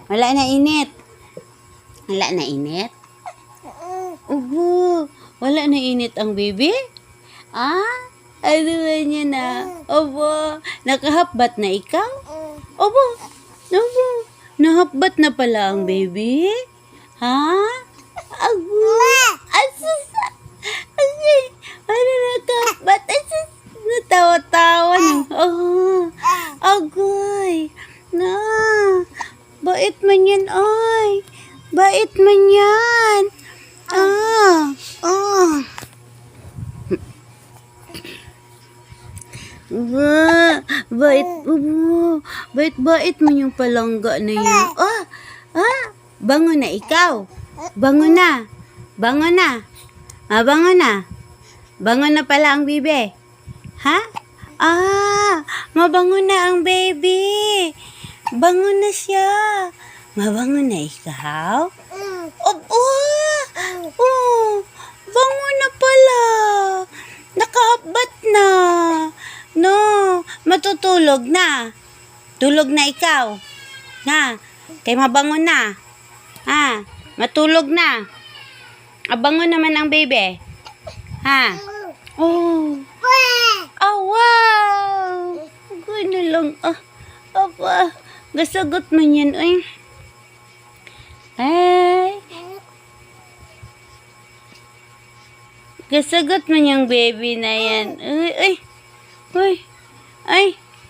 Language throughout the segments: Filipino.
Wala na init. Wala na init? Obo, wala na init ang baby? Ano ba niya na? Obo, nakahapbat na ikaw? Obo, nahapbat na pala ang baby? Ha? Asus, ano nakahapbat? Asus, natawa-tawa na. Agoy, bait man yan, ay. Bait man yan. Bait mo yung palangga na yun. Bango na ikaw. Bango na. Bango na. Bango na. Bango na pala ang bibi. Ha? Mabango na ang baby. Bango na siya. Mabango na ikaw? Bango na pala. Nakahapbat na. No, matutulog na. Tulog na ikaw. Kay mabango na. Matulog na. Abango naman ang baby. Wow. Gano lang. Gasagot man yan, ay. Gasagot man yung baby na yan.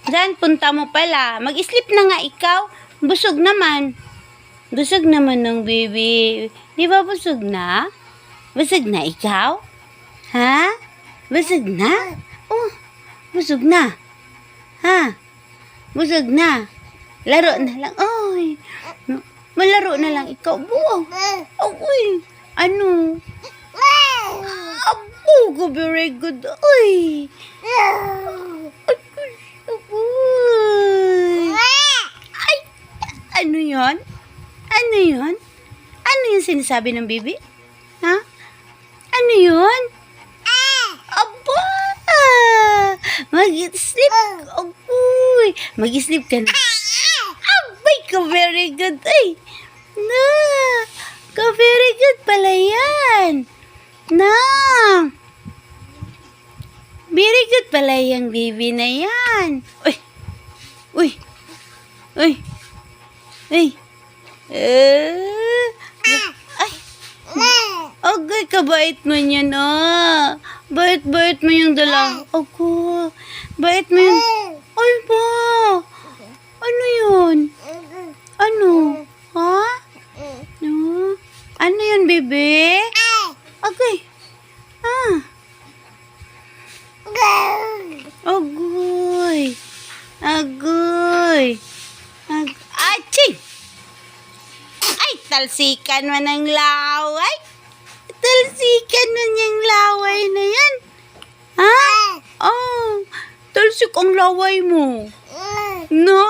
Saan punta mo pala? Mag-sleep na nga ikaw. Busog naman. Busog naman ng baby. Di ba busog na? Busog na ikaw? Ha? Busog na? Busog na. Busog na. Laro na lang. Malaro na lang ikaw. Ano? Very good. Ano yun? Ano yun? Ano yung sinasabi ng baby? Ano yun? Mag-sleep. Mag-sleep ka na. Very good. Very good pala yan. Very good pala yung baby na yan. Agay, kabait mo yan, Bait mo yung dala. Bait mo yung... Ay ba? Ano yun? Ano? Ano yun, bebe? Agay. Agoy. Aching! Ay, talsikan man ang laway. Talsikan man yung laway na yan. Talsik ang laway mo. No?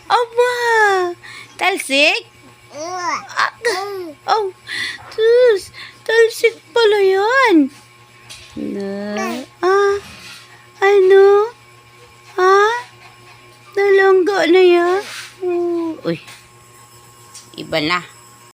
Aba, talsik? Talsik pala yan. Ano? Nalangga na yan. Iba na.